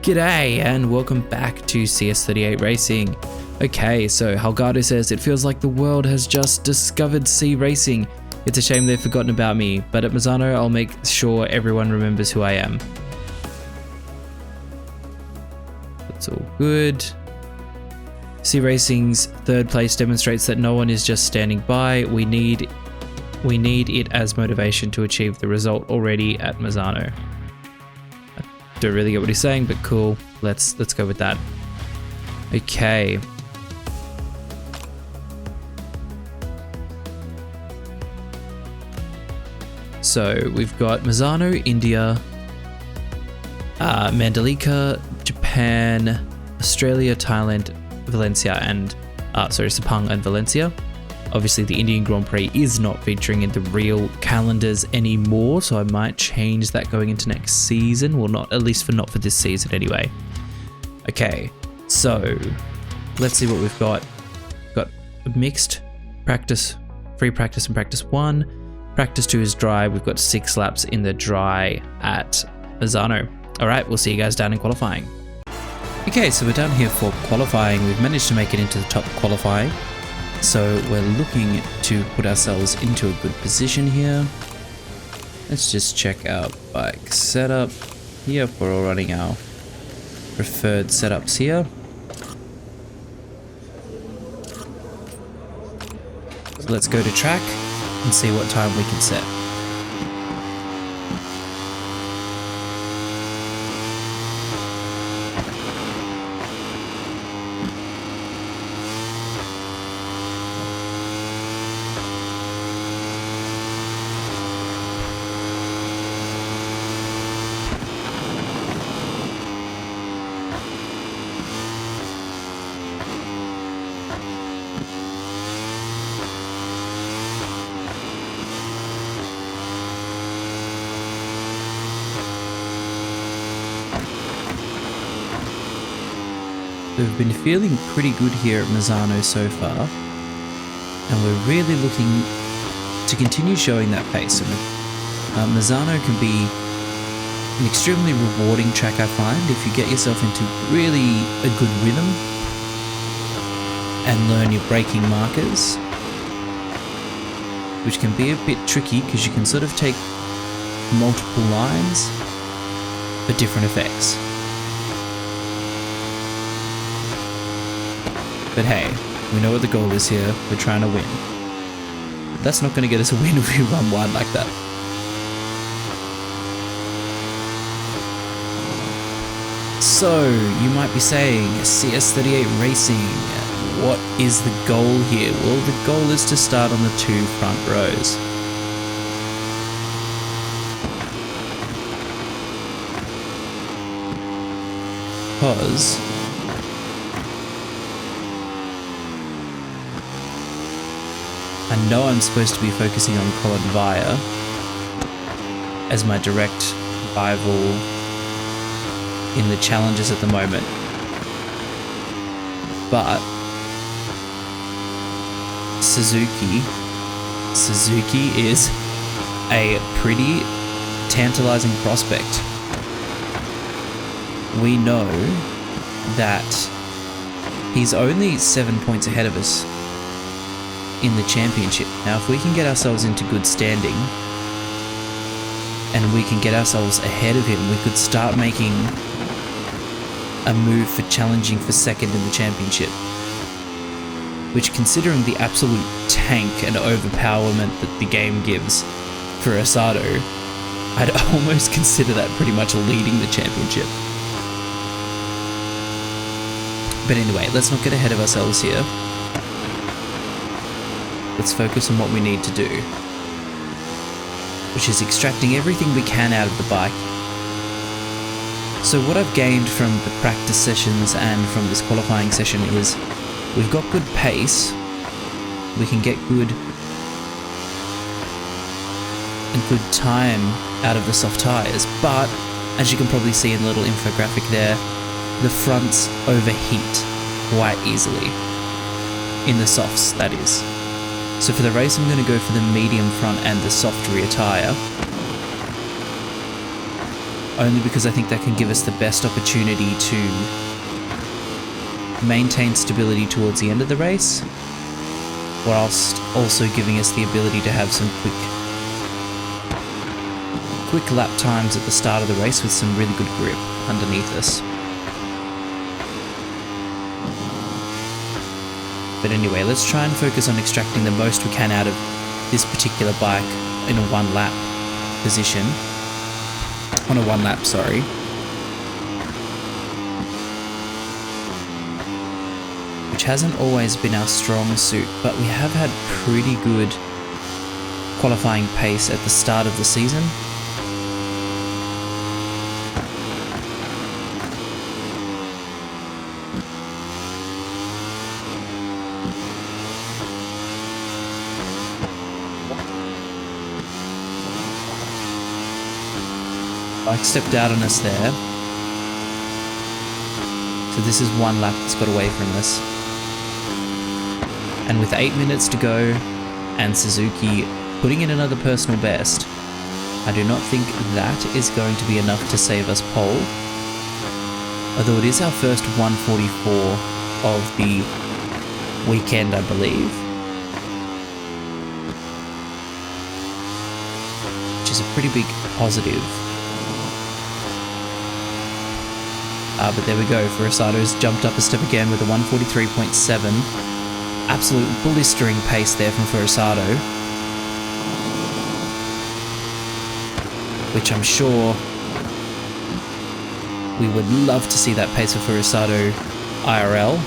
G'day and welcome back to CS38 Racing. Okay, so Halgado says, it feels like the world has just discovered C Racing. It's a shame they've forgotten about me, but at Misano I'll make sure everyone remembers who I am. That's all good. C Racing's third place demonstrates that no one is just standing by. We need it as motivation to achieve the result already at Misano. Don't really get what he's saying, but cool. Let's go with that. Okay. So we've got Misano, India, Mandalika, Japan, Australia, Thailand, Valencia, and Sepang and Valencia. Obviously, the Indian Grand Prix is not featuring in the real calendars anymore, so I might change that going into next season. Well, not for this season anyway. Okay, so let's see what we've got. We've got mixed practice, free practice and practice 1. Practice 2 is dry. We've got 6 laps in the dry at Misano. All right, we'll see you guys down in qualifying. Okay, so we're down here for qualifying. We've managed to make it into the top qualifying. So we're looking to put ourselves into a good position here. Let's just check our bike setup. Yep, we're all running our preferred setups here. So let's go to track and see what time we can set. We've been feeling pretty good here at Misano so far, and we're really looking to continue showing that pace. Misano can be an extremely rewarding track, I find, if you get yourself into really a good rhythm and learn your braking markers, which can be a bit tricky because you can sort of take multiple lines for different effects. But hey, we know what the goal is here. We're trying to win. But that's not going to get us a win if we run wide like that. So, you might be saying, CS38 Racing, what is the goal here? Well, the goal is to start on the 2 front rows. Because I know I'm supposed to be focusing on Colin Via as my direct rival in the challenges at the moment, but Suzuki is a pretty tantalizing prospect. We know that he's only 7 points ahead of us in the championship. Now, if we can get ourselves into good standing and we can get ourselves ahead of him, we could start making a move for challenging for second in the championship, which, considering the absolute tank and overpowerment that the game gives for Asado, I'd almost consider that pretty much leading the championship. But anyway, let's not get ahead of ourselves here. Let's focus on what we need to do, which is extracting everything we can out of the bike. So what I've gained from the practice sessions and from this qualifying session is we've got good pace, we can get good time out of the soft tyres, but as you can probably see in the little infographic there, the fronts overheat quite easily, in the softs that is. So for the race, I'm going to go for the medium front and the soft rear tyre. only because I think that can give us the best opportunity to maintain stability towards the end of the race, whilst also giving us the ability to have some quick lap times at the start of the race with some really good grip underneath us. But anyway, let's try and focus on extracting the most we can out of this particular bike in a one lap position. On a one lap, sorry. Which hasn't always been our strong suit, but we have had pretty good qualifying pace at the start of the season. Bike stepped out on us there. So this is one lap that's got away from us. And with 8 minutes to go, and Suzuki putting in another personal best, I do not think that is going to be enough to save us pole. Although it is our first 144 of the weekend, I believe. Which is a pretty big positive. But there we go, Furusado's jumped up a step again with a 143.7. Absolute blistering pace there from Furusado. Which I'm sure we would love to see that pace for Furusado IRL.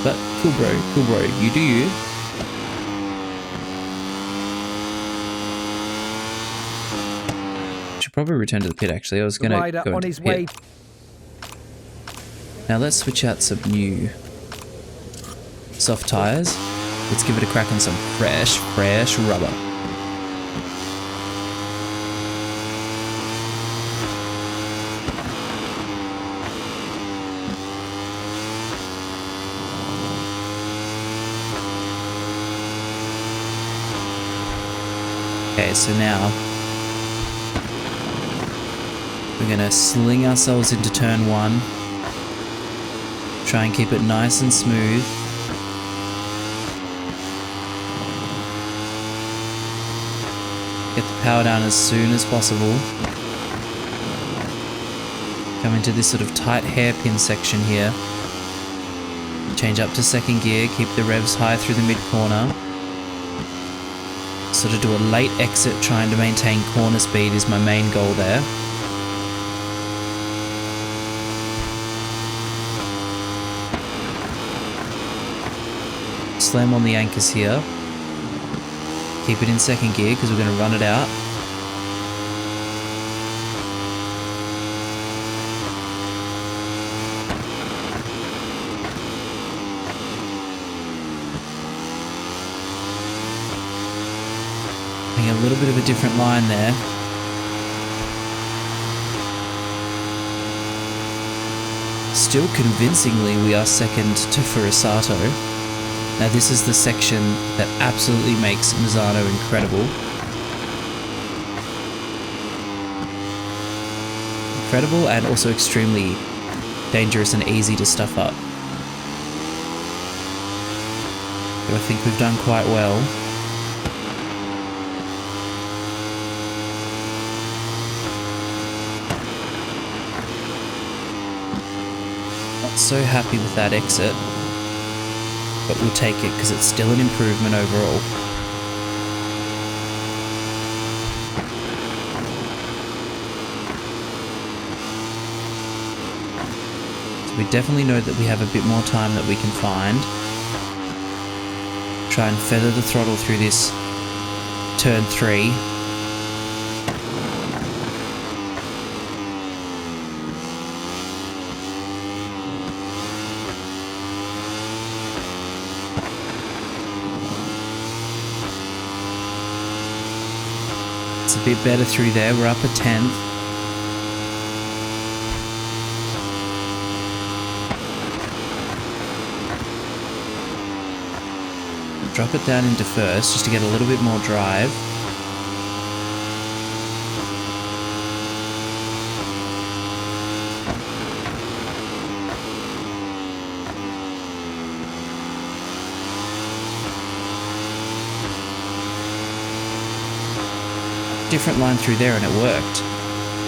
But cool bro, you do you. Probably return to the pit actually. I was going to go into the pit. Now let's switch out some new soft tyres. Let's give it a crack on some fresh rubber. Okay, so now we're going to sling ourselves into turn 1. Try and keep it nice and smooth. Get the power down as soon as possible. Come into this sort of tight hairpin section here. Change up to second gear, keep the revs high through the mid-corner. Sort of do a late exit, trying to maintain corner speed is my main goal there. Slam on the anchors here. Keep it in second gear because we're going to run it out. Having a little bit of a different line there. Still convincingly we are second to Furusato. Now this is the section that absolutely makes Misano incredible. Incredible and also extremely dangerous and easy to stuff up. But I think we've done quite well. Not so happy with that exit. But we'll take it because it's still an improvement overall. So we definitely know that we have a bit more time that we can find. Try and feather the throttle through this turn 3. It's a bit better through there. We're up a 10th. Drop it down into first just to get a little bit more drive. different line through there and it worked.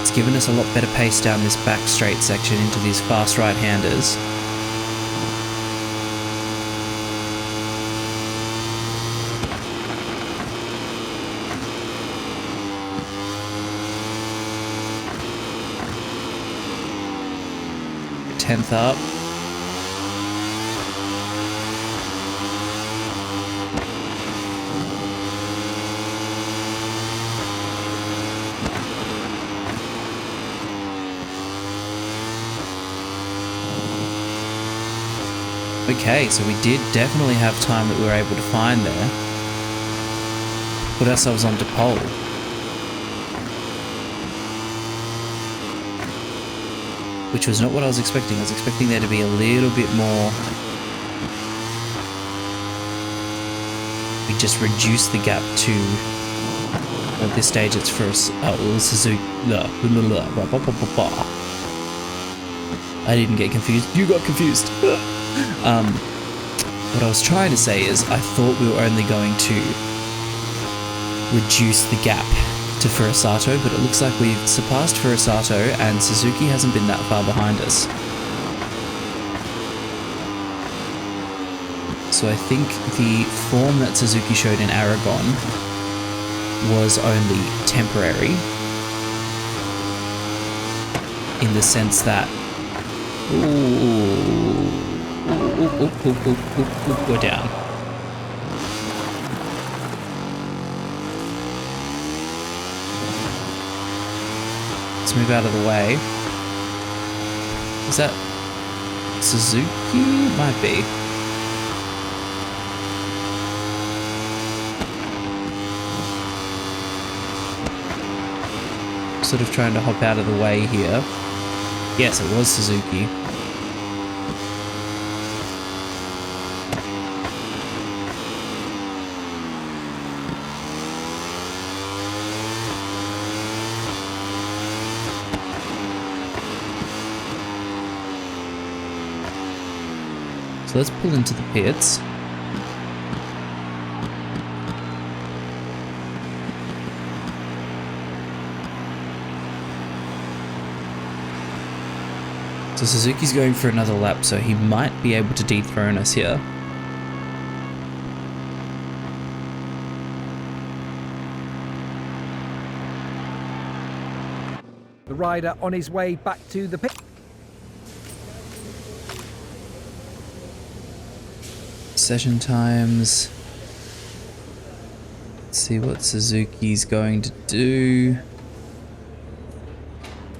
It's given us a lot better pace down this back straight section into these fast right-handers. Tenth up. Okay, so we did definitely have time that we were able to find there. Put ourselves onto pole. Which was not what I was expecting. I was expecting there to be a little bit more. We just reduced the gap to. At this stage, it's for Suzuki. I didn't get confused. You got confused. What I was trying to say is I thought we were only going to reduce the gap to Furusato, but it looks like we've surpassed Furusato and Suzuki hasn't been that far behind us. So I think the form that Suzuki showed in Aragon was only temporary, in the sense that we're down. Let's move out of the way. Is that Suzuki? Might be. Sort of trying to hop out of the way here. Yes, it was Suzuki. So let's pull into the pits. So Suzuki's going for another lap, so he might be able to dethrone us here. The rider on his way back to the pit. Session times. Let's see what Suzuki's going to do.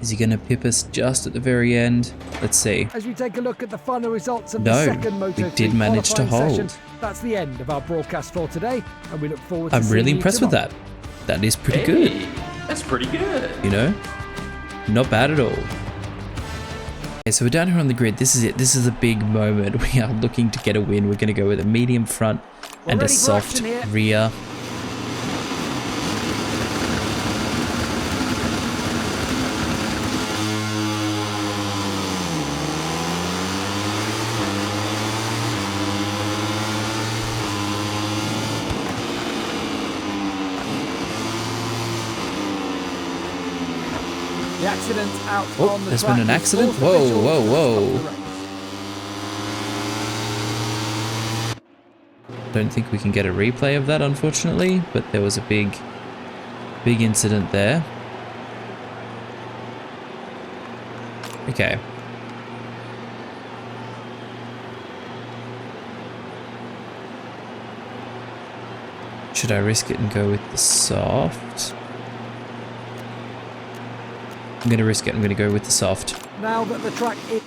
Is he going to pip us just at the very end? Let's see. As we take a look at the final results of the second Moto3 we did manage to hold. Session, that's the end of our broadcast for today, and we look forward to I'm really impressed with that. That is pretty good. That's pretty good. You know? Not bad at all. Okay, so we're down here on the grid. This is it. This is a big moment. We are looking to get a win. We're going to go with a medium front and a soft rear. The accident out Oh, on the there's track. been an accident? Whoa, whoa, whoa. Don't think we can get a replay of that, unfortunately, but there was a big incident there. Okay. Should I risk it and go with the soft? I'm going to risk it. I'm going to go with the soft. Now that the track is...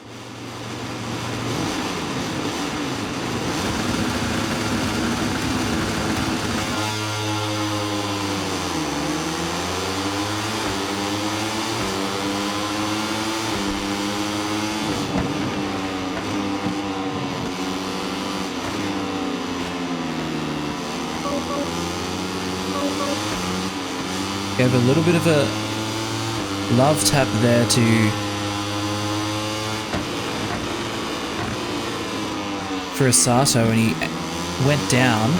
We have a little bit of a love tap there to Furusato, and he went down.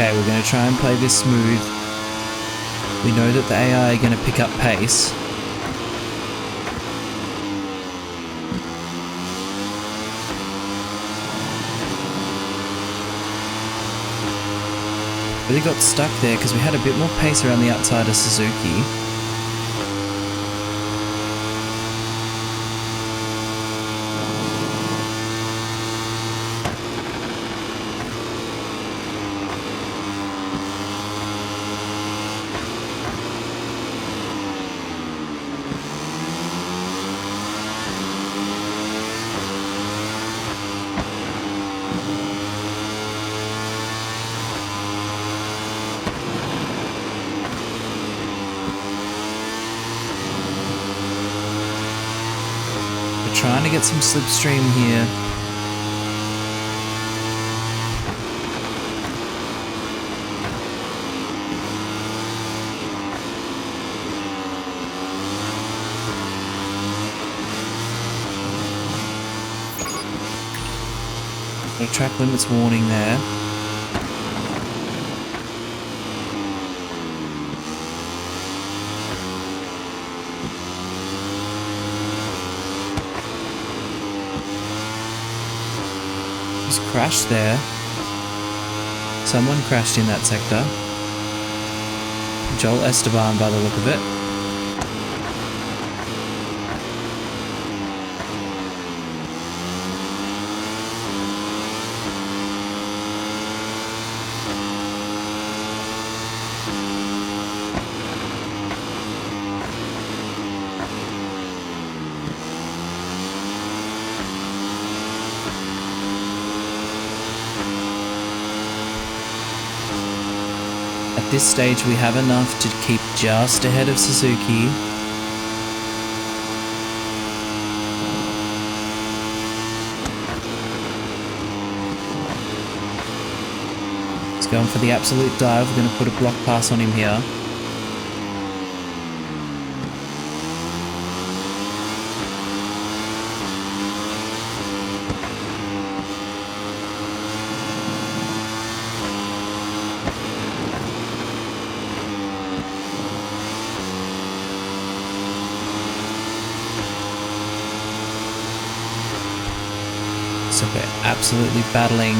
Okay, we're going to try and play this smooth. We know that the AI are going to pick up pace. Really got stuck there because we had a bit more pace around the outside of Suzuki. Trying to get some slipstream here. Got a track limits warning there. Crashed there. Someone crashed in that sector. Joel Esteban by the look of it. At this stage we have enough to keep just ahead of Suzuki. He's going for the absolute dive. We're going to put a block pass on him here. So we're absolutely battling.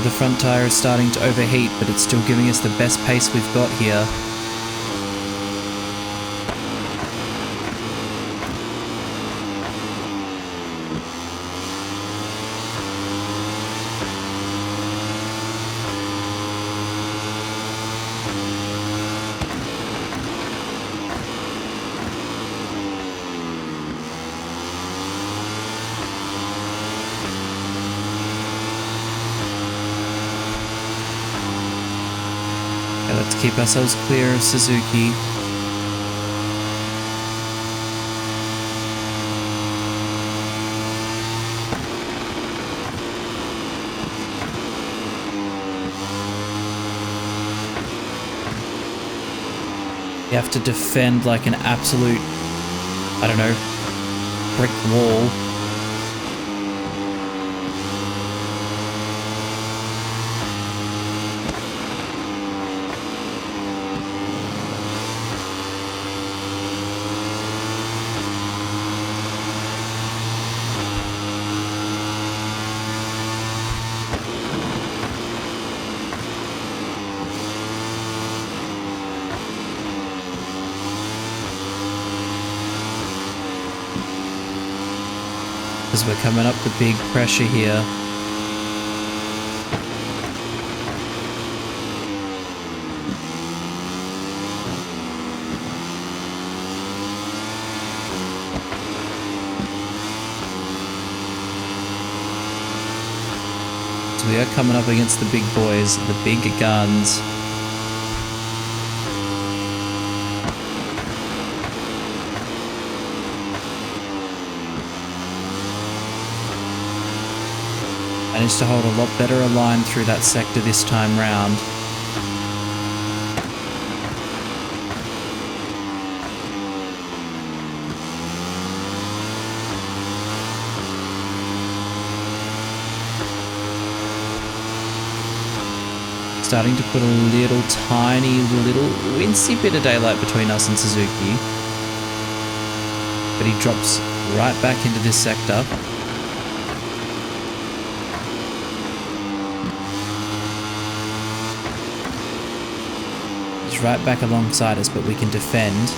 The front tyre is starting to overheat, but it's still giving us the best pace we've got here. Let's keep ourselves clear of Suzuki. You have to defend like an absolute, I don't know, brick wall. As we're coming up with big pressure here. So we are coming up against the big boys, the big guns. Managed to hold a lot better a line through that sector this time round. Starting to put a little tiny little wincy bit of daylight between us and Suzuki. But he drops right back into this sector. He's right back alongside us, but we can defend.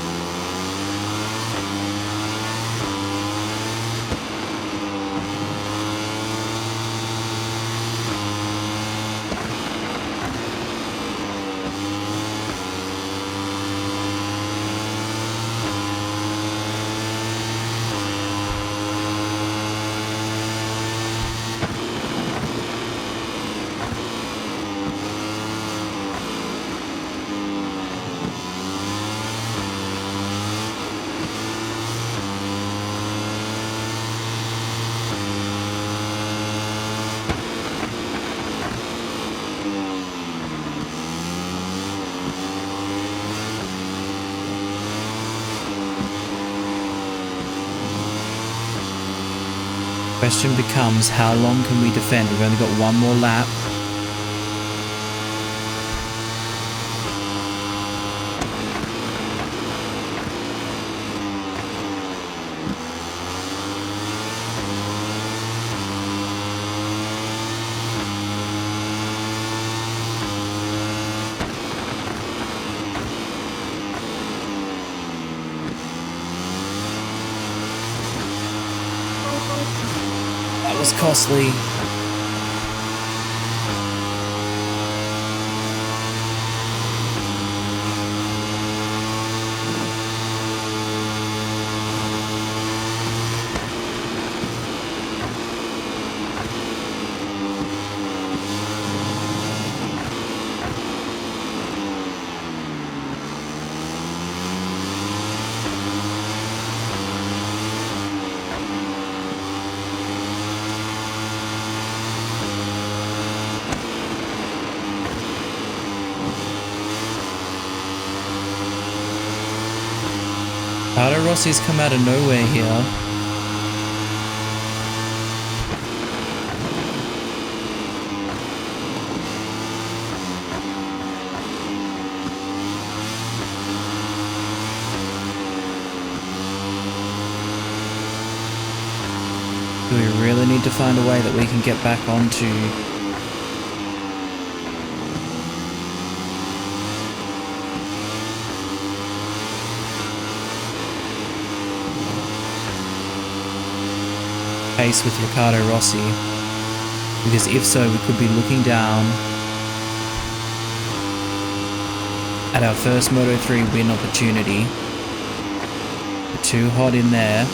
Question becomes, how long can we defend? We've only got one more lap. Was costly. Ricardo Rossi's come out of nowhere here. Do we really need to find a way that we can get back onto pace with Ricardo Rossi? Because if so, we could be looking down at our first Moto3 win opportunity. We're too hot in there.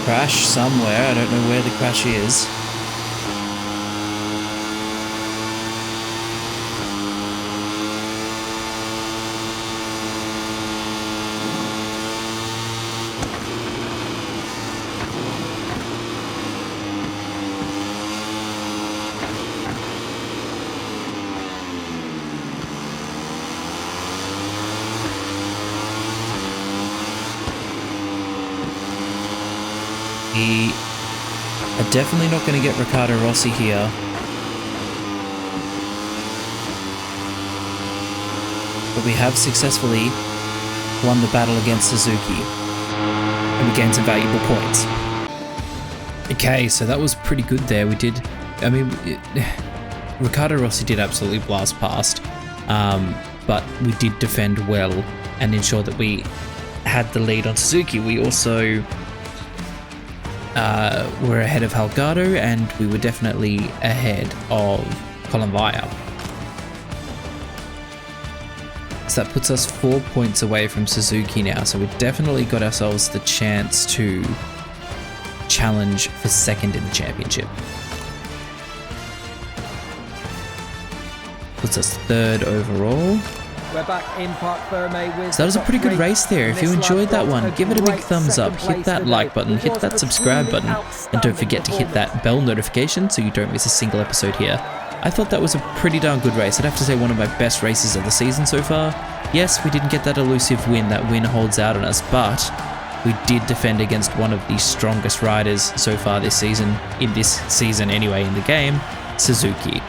Crash somewhere, I don't know where the crash is. We are definitely not going to get Ricardo Rossi here. But we have successfully won the battle against Suzuki. And we gained some valuable points. Okay, so that was pretty good there. We did, I mean, Ricardo Rossi did absolutely blast past. But we did defend well and ensure that we had the lead on Suzuki. We also we're ahead of Halgado, and we were definitely ahead of Columvia. So that puts us 4 points away from Suzuki now, so we've definitely got ourselves the chance to challenge for second in the championship. Puts us third overall. We're back in Parc Ferme with So that was a pretty good race there. If you enjoyed that one, give it a big thumbs up, hit that like button, hit that subscribe button, and don't forget to hit that bell notification so you don't miss a single episode here. I thought that was a pretty darn good race. I'd have to say one of my best races of the season so far. Yes, we didn't get that elusive win. That win holds out on us, but we did defend against one of the strongest riders so far this season, in the game, Suzuki.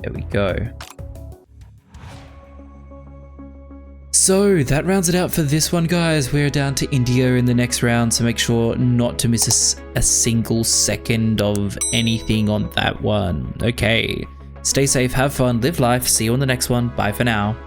There we go. So that rounds it out for this one, guys. We're down to India in the next round, so make sure not to miss a single second of anything on that one. Okay, stay safe, have fun, live life. See you on the next one. Bye for now.